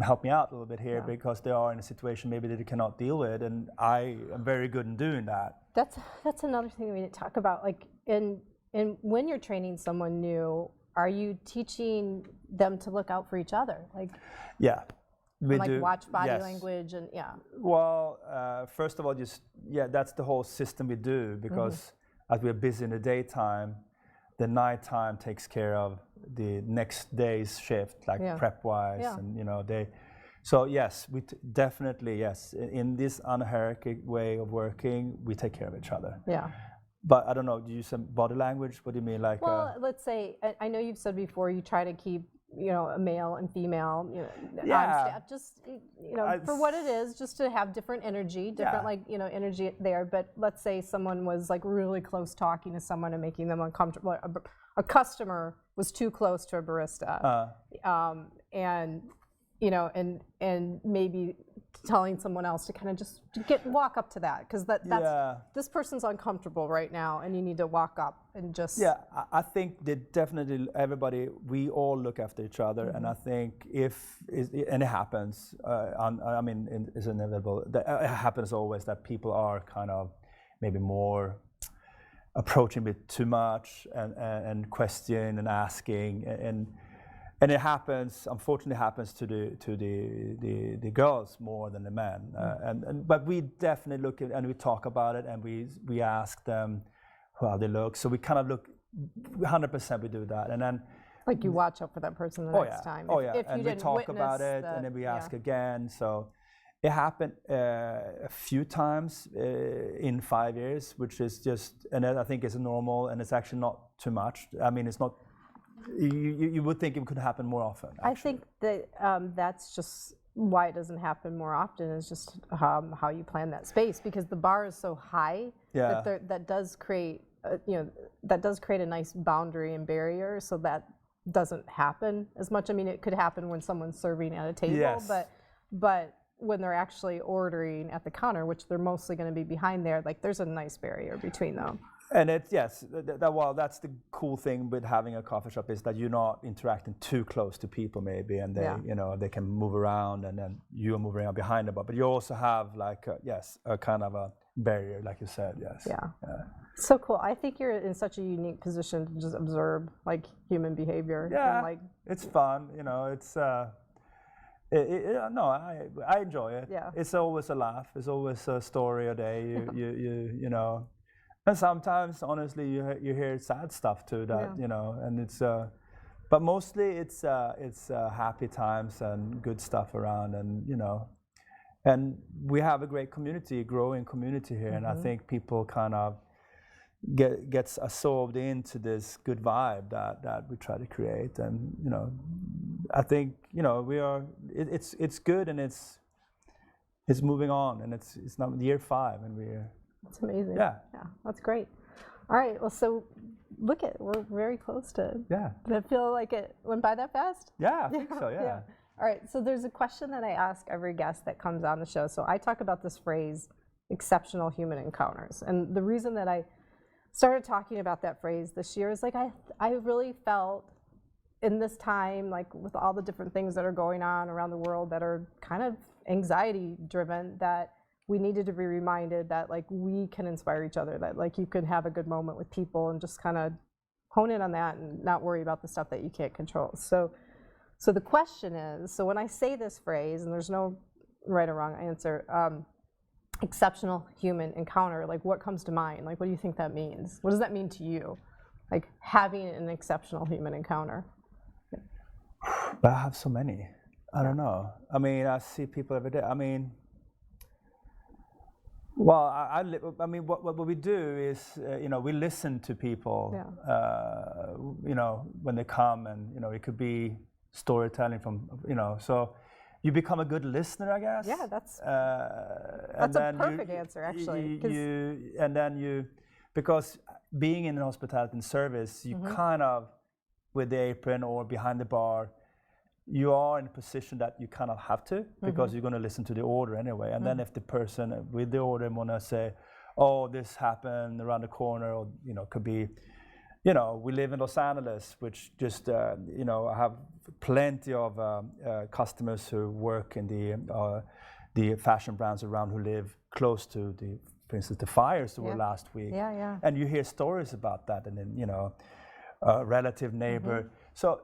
help me out a little bit here, because they are in a situation maybe that they cannot deal with, and I am very good in doing that. That's another thing we didn't talk about. Like, in when you're training someone new, are you teaching them to look out for each other? Like, we do. Watch body language and Well, first of all, that's the whole system we do, because as we're busy in the daytime, the nighttime takes care of the next day's shift, like prep-wise, and So yes, we definitely in this unhierarchic way of working, we take care of each other. Yeah. But I don't know. Do you use some body language? What do you mean, like? Well, let's say I know you've said before you try to keep a male and female on staff, just for what it is, just to have different energy, energy there. But let's say someone was like really close talking to someone and making them uncomfortable. A customer was too close to a barista, and maybe telling someone else to kind of just walk up to that, because this person's uncomfortable right now, and you need to walk up and just. Yeah, I think that definitely we all look after each other, and I think and it happens. It's inevitable. It happens always that people are kind of maybe more approaching it too much and question and asking and it happens. Unfortunately, happens to the girls more than the men. But we definitely look at and we talk about it, and we ask them how they look. So we kind of look 100%. We do that, and then like you watch up for that person the next time. If and we talk about it, and then we ask again. So it happened a few times in 5 years, which is just, and I think it's normal, and it's actually not too much. I mean, it's not. You would think it could happen more often. Actually. I think that that's just why it doesn't happen more often, is just how you plan that space, because the bar is so high that does create a nice boundary and barrier, so that doesn't happen as much. I mean, it could happen when someone's serving at a table, but when they're actually ordering at the counter, which they're mostly going to be behind there, like there's a nice barrier between them. And it's that's the cool thing with having a coffee shop, is that you're not interacting too close to people maybe, and they they can move around, and then you're moving around behind them. But you also have like a kind of a barrier, like you said. So cool. I think you're in such a unique position to just observe like human behavior. Yeah, and, like, it's fun. It's I enjoy it. Yeah, it's always a laugh. It's always a story a day. You know. And sometimes, honestly, you hear sad stuff too. That and it's, but mostly it's happy times and good stuff around, and and we have a great community, growing community here, and I think people kind of gets absorbed into this good vibe that we try to create, and I think we are. It's good, and it's moving on, and it's now year 5, and we're. That's amazing. Yeah, that's great. All right, well, so we're very close to. Yeah. Did it feel like it went by that fast? Yeah, I think so. Yeah. All right, so there's a question that I ask every guest that comes on the show. So I talk about this phrase, exceptional human encounters, and the reason that I started talking about that phrase this year is like I really felt in this time, like with all the different things that are going on around the world that are kind of anxiety driven, that we needed to be reminded that like we can inspire each other, that like you can have a good moment with people and just kind of hone in on that and not worry about the stuff that you can't control. So the question is, so when I say this phrase, and there's no right or wrong answer, exceptional human encounter, like what comes to mind? Like what do you think that means? What does that mean to you? like having an exceptional human encounter? But I have so many. I don't know. I mean, I see people every day. I mean, well, I mean, what we do is, we listen to people, when they come, and, it could be storytelling from, so you become a good listener, I guess. Yeah, that's a perfect answer, actually. Because being in hospitality and service, you kind of, with the apron or behind the bar, you are in a position that you kind of have to, because you're going to listen to the order anyway. And then if the person with the order want to say, oh, this happened around the corner, or, could be, we live in Los Angeles, which just, I have plenty of customers who work in the fashion brands around, who live close to for instance, the fires that were last week. And you hear stories about that, and then, a relative neighbor. So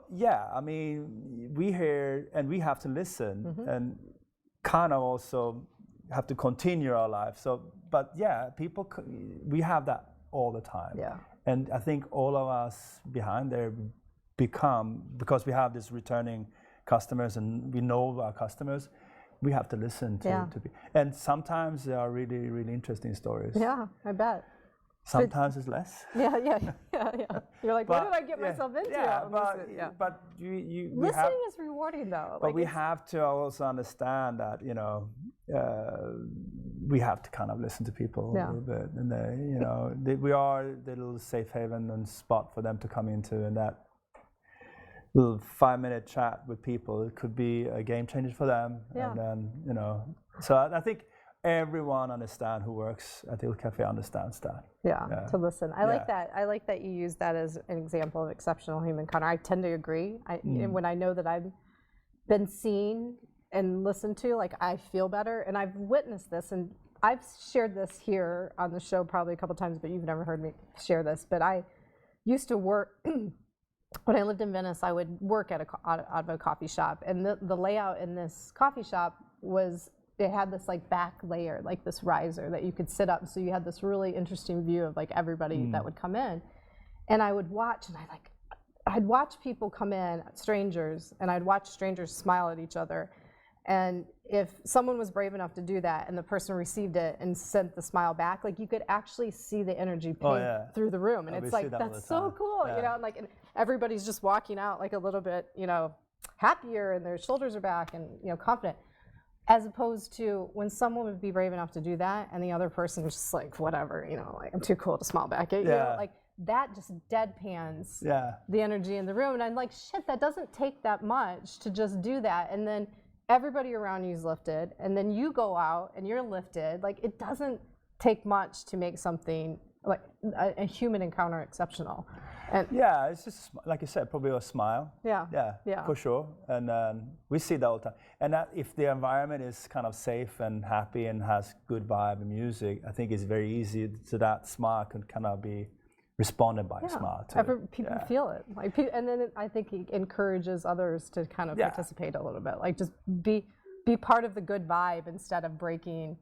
I mean, we hear, and we have to listen, and kind of also have to continue our life. So, but people, we have that all the time. And I think all of us behind there become, because we have this returning customers and we know our customers, we have to listen to people. And sometimes there are really, really interesting stories. Yeah, I bet. Sometimes it's less. Yeah. You're like, what did I get myself into? But you listening is rewarding, though. But we have to also understand that, we have to kind of listen to people a little bit, and we are the little safe haven and spot for them to come into, and that little 5-minute chat with people, it could be a game changer for them. And then, so I think everyone understands who works at ilCaffè understands that. To listen. I like that. I like that you use that as an example of exceptional human encounter. I tend to agree. When I know that I've been seen and listened to, like, I feel better. And I've witnessed this, and I've shared this here on the show probably a couple times, but you've never heard me share this. But I used to work, when I lived in Venice, I would work out of a coffee shop. And the layout in this coffee shop was, it had this like back layer, like this riser that you could sit up. So you had this really interesting view of like everybody that would come in. And I would watch, and I'd watch people come in, strangers, and I'd watch strangers smile at each other. And if someone was brave enough to do that and the person received it and sent the smile back, like you could actually see the energy ping through the room. And it's like, that's so cool, and everybody's just walking out like a little bit, happier, and their shoulders are back and, confident. As opposed to when someone would be brave enough to do that and the other person was just like, whatever, like, I'm too cool to smile back at you. Like that just deadpans the energy in the room. And I'm like, shit, that doesn't take that much to just do that. And then everybody around you is lifted, and then you go out and you're lifted. Like, it doesn't take much to make something like a human encounter exceptional. And it's just like you said, probably a smile. For sure. And we see that all the time. And that if the environment is kind of safe and happy and has good vibe and music, I think it's very easy to that smile can kind of be responded by a smile too. People feel it, like, and then I think it encourages others to kind of participate a little bit, like just be part of the good vibe instead of breaking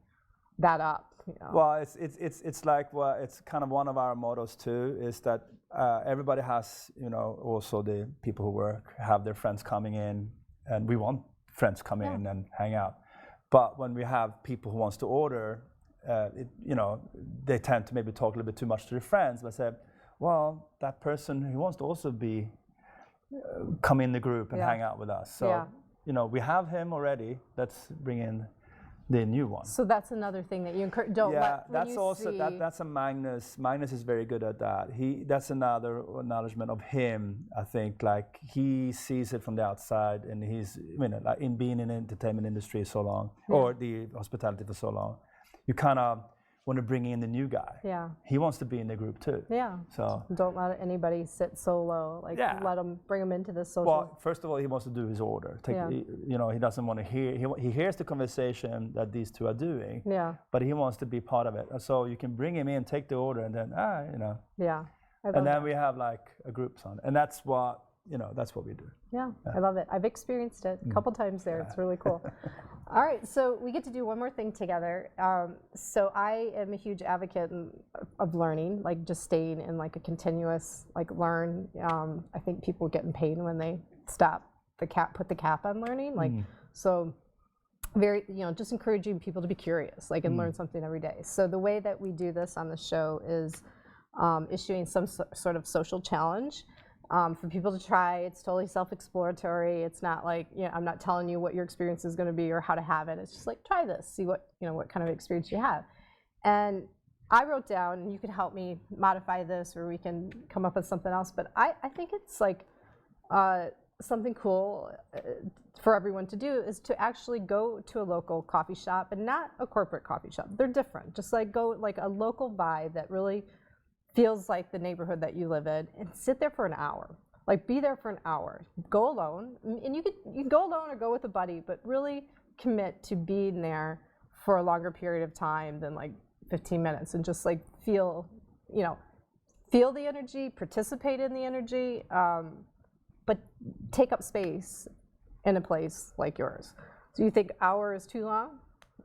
that up. Well, it's like, it's kind of one of our mottos too, is that everybody has, also the people who work have their friends coming in, and we want friends come in and hang out. But when we have people who wants to order, they tend to maybe talk a little bit too much to their friends, but say, well, that person who wants to also come in the group and hang out with us. So, we have him already. Let's bring in the new one. So that's another thing that you encourage. That's a Magnus. Magnus is very good at that. That's another acknowledgement of him. I think, like, he sees it from the outside, and like, in being in the entertainment industry so long, or the hospitality for so long, you kind of want to bring in the new guy. He wants to be in the group too. So don't let anybody sit solo. Like, bring him into the social. Well, first of all, he wants to do his order. He doesn't want to hear. He hears the conversation that these two are doing. But he wants to be part of it. So you can bring him in, take the order, and then And then we have like a group sound, and that's what that's what we do. Yeah, I love it. I've experienced it a couple times there. It's really cool. All right, so we get to do one more thing together. So I am a huge advocate of learning, like just staying in like a continuous learn. I think people get in pain when they put the cap on learning. So very, just encouraging people to be curious, and learn something every day. So the way that we do this on the show is issuing some sort of social challenge for people to try. It's totally self-exploratory. It's not like, I'm not telling you what your experience is going to be or how to have it. It's just like, try this, see what kind of experience you have. And I wrote down, and you can help me modify this, or we can come up with something else, but I think it's like something cool for everyone to do is to actually go to a local coffee shop, and not a corporate coffee shop. They're different. Just go a local vibe that really feels like the neighborhood that you live in, and sit there for an hour. Be there for an hour. Go alone, and you can go alone or go with a buddy, but really commit to being there for a longer period of time than 15 minutes, and just feel the energy, participate in the energy, but take up space in a place like yours. Do you think hour is too long?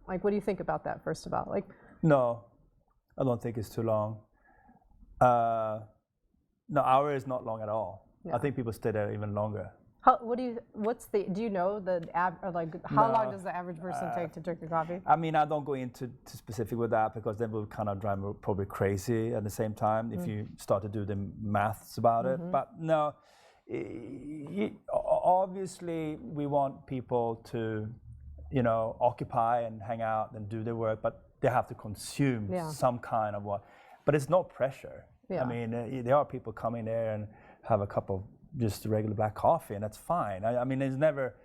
What do you think about that, first of all? No, I don't think it's too long. No, hour is not long at all. Yeah. I think people stay there even longer. Do you know how long does the average person take to drink a coffee? I mean, I don't go into specific with that, because then we'll kind of drive me probably crazy at the same time if you start to do the maths about it. But no, obviously we want people to, occupy and hang out and do their work, but they have to consume some kind of what. But it's no pressure. Yeah. I mean, there are people coming there and have a cup of just regular black coffee, and that's fine. I mean, it's never,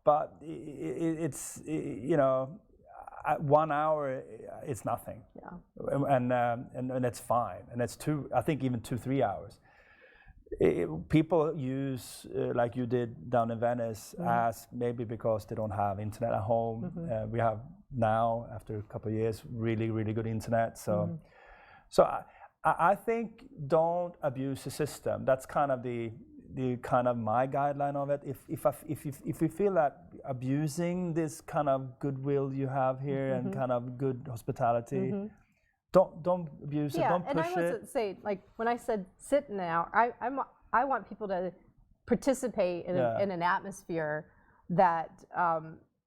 but it's 1 hour, it's nothing. Yeah. And that's fine. And that's I think even 2-3 hours. People use, like you did down in Venice, as maybe because they don't have internet at home. We have now, after a couple of years, really, really good internet. So I think don't abuse the system. That's kind of the kind of my guideline of it. If you feel that abusing this kind of goodwill you have here and kind of good hospitality, don't abuse it. Don't push it. And I wasn't saying when I said sit now. I want people to participate in an atmosphere that.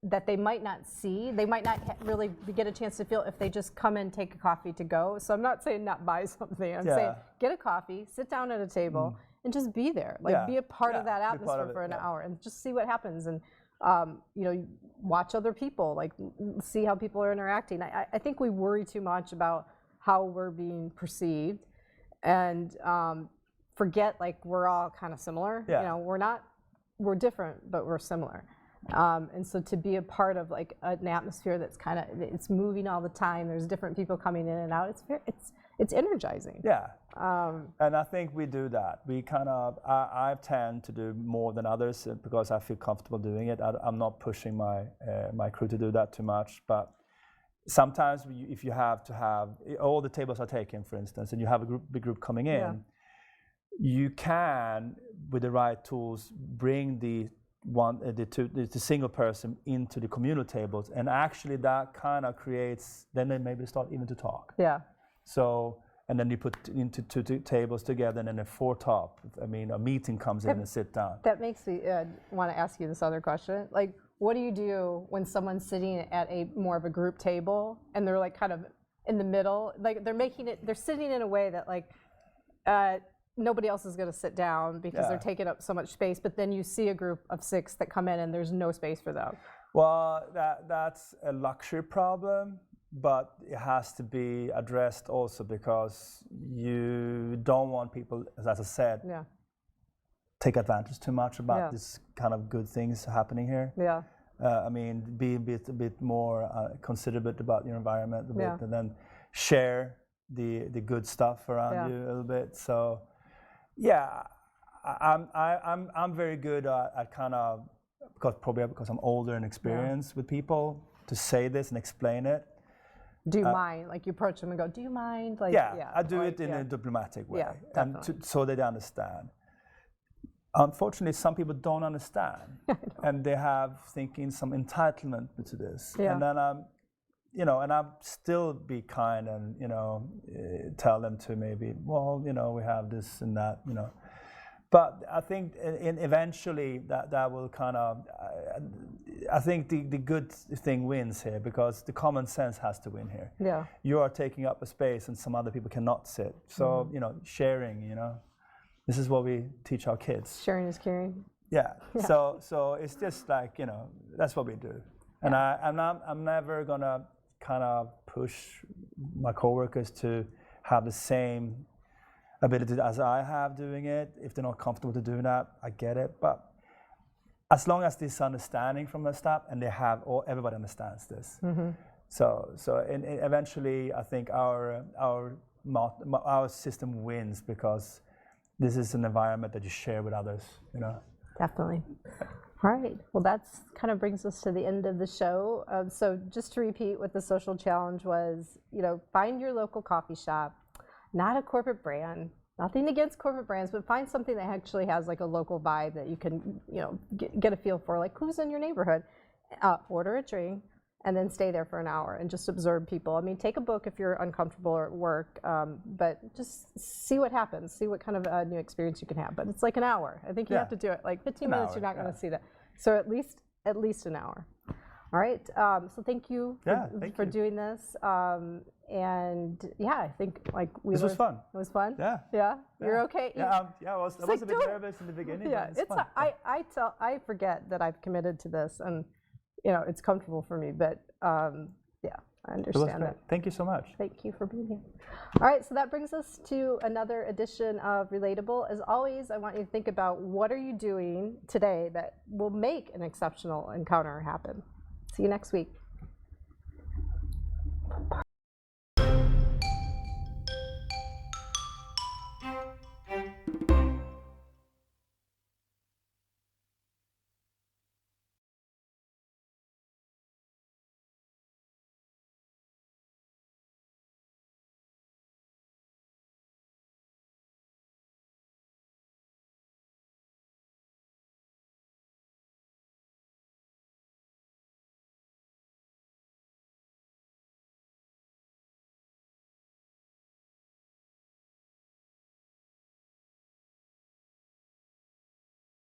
That they might not see, they might not really get a chance to feel if they just come in, take a coffee to go. So I'm not saying not buy something. I'm saying get a coffee, sit down at a table, and just be there. Be a part of that atmosphere for an hour, and just see what happens. And watch other people, see how people are interacting. I think we worry too much about how we're being perceived, and forget we're all kind of similar. We're different, but we're similar. And so to be a part of an atmosphere that's it's moving all the time. There's different people coming in and out. It's energizing. Yeah. And I think we do that. We I tend to do more than others because I feel comfortable doing it. I'm not pushing my crew to do that too much. But sometimes if you have to have all the tables are taken, for instance, and you have a big group coming in, you can, with the right tools, bring the single person into the communal tables, and actually that kind of creates, then they maybe start even to talk. Yeah. So, and then you put into two tables together, and then a foretop. I mean, a meeting comes in and sit down. That makes me want to ask you this other question. What do you do when someone's sitting at a more of a group table and they're kind of in the middle? They're sitting in a way that nobody else is going to sit down because they're taking up so much space, but then you see a group of 6 that come in and there's no space for them. Well, that's a luxury problem, but it has to be addressed also because you don't want people, as I said, take advantage too much about this kind of good things happening here. Yeah. I mean, be a bit more considerate about your environment a bit, and then share the good stuff around you a little bit. So. Yeah, I'm very good at kind of, because I'm older and experienced with people, to say this and explain it. Do you mind? You approach them and go, do you mind? I do it in a diplomatic way, and so they understand. unfortunately, some people don't understand, and they have thinking some entitlement to this. Yeah. And then and I still be kind and tell them to maybe, well, we have this and that, But I think eventually that will kind of, I think the good thing wins here, because the common sense has to win here. Yeah. You are taking up a space and some other people cannot sit. So, sharing, this is what we teach our kids. Sharing is caring. Yeah. So it's just like, that's what we do. And I'm never gonna kind of push my coworkers to have the same ability as I have doing it. If they're not comfortable to do that, I get it. But as long as there's understanding from the staff, and everybody understands this. Mm-hmm. So eventually, I think our system wins, because this is an environment that you share with others. Definitely. All right. Well, that's kind of brings us to the end of the show. So just to repeat what the social challenge was, find your local coffee shop, not a corporate brand, nothing against corporate brands, but find something that actually has like a local vibe that you can, get a feel for, like who's in your neighborhood. Order a drink and then stay there for an hour and just observe people. I mean, take a book if you're uncomfortable or at work, but just see what happens, see what kind of new experience you can have. But it's like an hour. I think you have to do it. Like 15 minutes, you're not going to see that. So at least an hour. All right. So thank you for doing this. And I think this was fun. It was fun. Yeah. Yeah. You're okay. Yeah. I was a bit nervous in the beginning. Yeah. But it's fun. I forget that I've committed to this, and it's comfortable for me. But I understand that. Thank you so much. Thank you for being here. All right. So that brings us to another edition of Relatable. As always, I want you to think about what are you doing today that will make an exceptional encounter happen. See you next week.